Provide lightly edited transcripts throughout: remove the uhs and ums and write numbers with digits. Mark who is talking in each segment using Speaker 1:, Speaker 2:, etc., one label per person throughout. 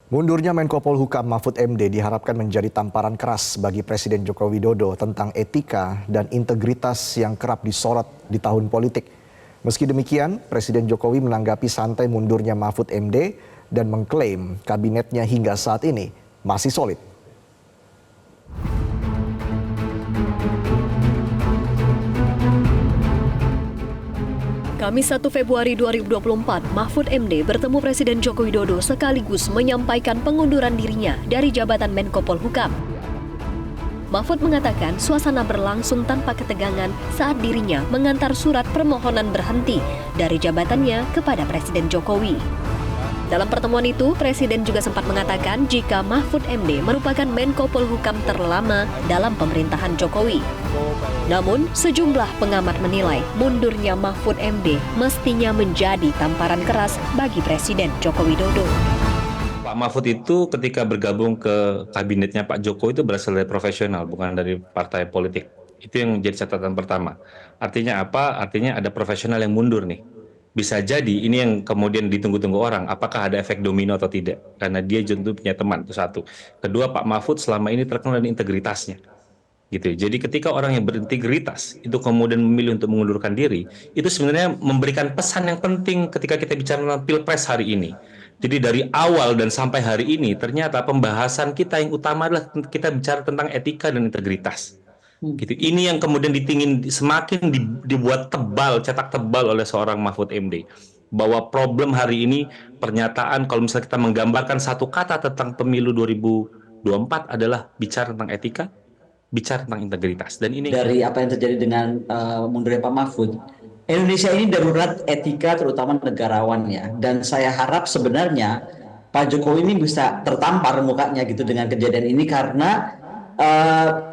Speaker 1: Mundurnya Menko Polhukam Mahfud MD diharapkan menjadi tamparan keras bagi Presiden Joko Widodo tentang etika dan integritas yang kerap disorot di tahun politik. Meski demikian, Presiden Jokowi menanggapi santai mundurnya Mahfud MD dan mengklaim kabinetnya hingga saat ini masih solid.
Speaker 2: Kamis 1 Februari 2024, Mahfud MD bertemu Presiden Joko Widodo sekaligus menyampaikan pengunduran dirinya dari jabatan Menko Polhukam. Mahfud mengatakan suasana berlangsung tanpa ketegangan saat dirinya mengantar surat permohonan berhenti dari jabatannya kepada Presiden Jokowi. Dalam pertemuan itu, Presiden juga sempat mengatakan jika Mahfud MD merupakan Menko Polhukam terlama dalam pemerintahan Jokowi. Namun, sejumlah pengamat menilai mundurnya Mahfud MD mestinya menjadi tamparan keras bagi Presiden Joko Widodo.
Speaker 3: Pak Mahfud itu ketika bergabung ke kabinetnya Pak Jokowi itu berasal dari profesional, bukan dari partai politik. Itu yang jadi catatan pertama. Artinya apa? Artinya ada profesional yang mundur nih. Bisa jadi ini yang kemudian ditunggu-tunggu orang, apakah ada efek domino atau tidak. Karena dia tentu punya teman, itu satu. Kedua, Pak Mahfud selama ini terkenal dengan integritasnya. Gitu. Jadi ketika orang yang berintegritas itu kemudian memilih untuk mengundurkan diri, itu sebenarnya memberikan pesan yang penting ketika kita bicara tentang Pilpres hari ini. Jadi dari awal dan sampai hari ini ternyata pembahasan kita yang utama adalah kita bicara tentang etika dan integritas. Gitu. Ini yang kemudian semakin dibuat tebal, cetak tebal oleh seorang Mahfud MD. Bahwa problem hari ini pernyataan kalau misalnya kita menggambarkan satu kata tentang pemilu 2024 adalah bicara tentang etika, bicara tentang integritas. Dan ini
Speaker 4: dari apa yang terjadi dengan mundurnya Pak Mahfud, Indonesia ini darurat etika terutama negarawan ya. Dan saya harap sebenarnya Pak Jokowi ini bisa tertampar mukanya gitu dengan kejadian ini karena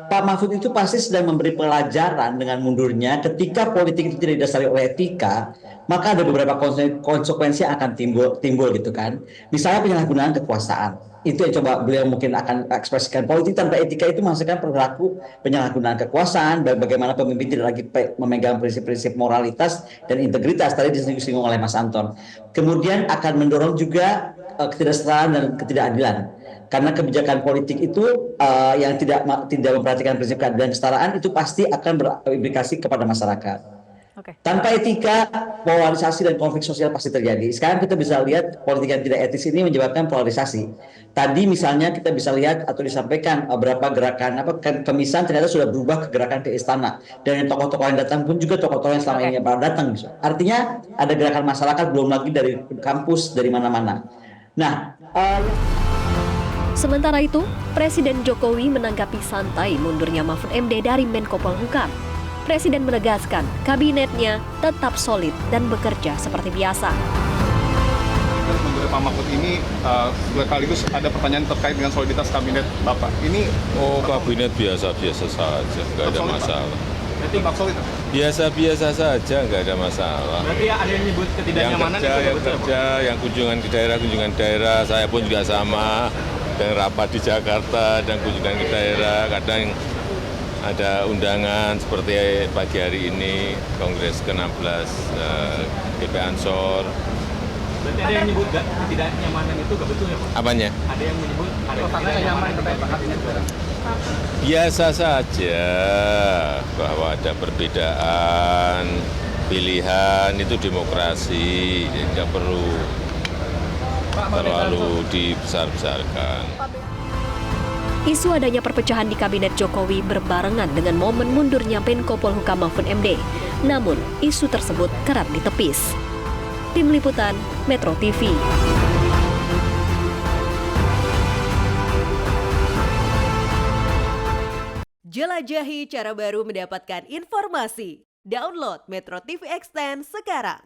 Speaker 4: Pak Mahfud itu pasti sedang memberi pelajaran dengan mundurnya. Ketika politik itu tidak didasari oleh etika, maka ada beberapa konsekuensi yang akan timbul gitu kan. Misalnya penyalahgunaan kekuasaan. Itu yang coba beliau mungkin akan ekspresikan. Politik tanpa etika itu menghasilkan perilaku penyalahgunaan kekuasaan, bagaimana pemimpin tidak lagi memegang prinsip-prinsip moralitas dan integritas. Tadi disinggung oleh Mas Anton. Kemudian akan mendorong juga ketidaksetaraan dan ketidakadilan. Karena kebijakan politik itu yang tidak memperhatikan prinsip keadilan dan kesetaraan itu pasti akan berimplikasi kepada masyarakat. Tanpa etika, polarisasi dan konflik sosial pasti terjadi. Sekarang kita bisa lihat politik yang tidak etis ini menyebabkan polarisasi. Tadi misalnya kita bisa lihat atau disampaikan beberapa gerakan kemisan ternyata sudah berubah ke gerakan ke istana. Dan tokoh-tokoh yang datang pun juga tokoh-tokoh yang selama ini pernah datang. Artinya ada gerakan masyarakat belum lagi dari kampus, dari mana-mana. Nah,
Speaker 2: sementara itu, Presiden Jokowi menanggapi santai mundurnya Mahfud MD dari Menko Polhukam. Presiden menegaskan kabinetnya tetap solid dan bekerja seperti biasa.
Speaker 5: Menurut Pak Mahfud ini sekaligus ada pertanyaan terkait dengan soliditas kabinet Bapak. Ini
Speaker 6: kabinet biasa-biasa saja, nggak ada masalah.
Speaker 5: Berarti Pak solid?
Speaker 6: Biasa-biasa saja, nggak ada masalah.
Speaker 5: Berarti ada yang menyebut ketidaknyamanan
Speaker 6: yang kerja, yang kunjungan daerah, saya pun juga sama. Dan rapat di Jakarta dan kunjungan ke daerah, kadang ada undangan seperti pagi hari ini, Kongres ke-16 GP Ansor.
Speaker 5: Berarti ada yang menyebut ketidaknyamanan itu nggak betul ya Pak?
Speaker 6: Apanya?
Speaker 5: Ada yang menyebut ada ketidaknyamanan terkait Pak kabinet.
Speaker 6: Biasa saja bahwa ada perbedaan pilihan, itu demokrasi, nggak perlu terlalu dibesar-besarkan.
Speaker 2: Isu adanya perpecahan di Kabinet Jokowi berbarengan dengan momen mundurnya Menko Polhukam Mahfud MD. Namun, isu tersebut kerap ditepis. Tim Liputan, Metro TV.
Speaker 7: Jelajahi cara baru mendapatkan informasi. Download Metro TV Extend sekarang.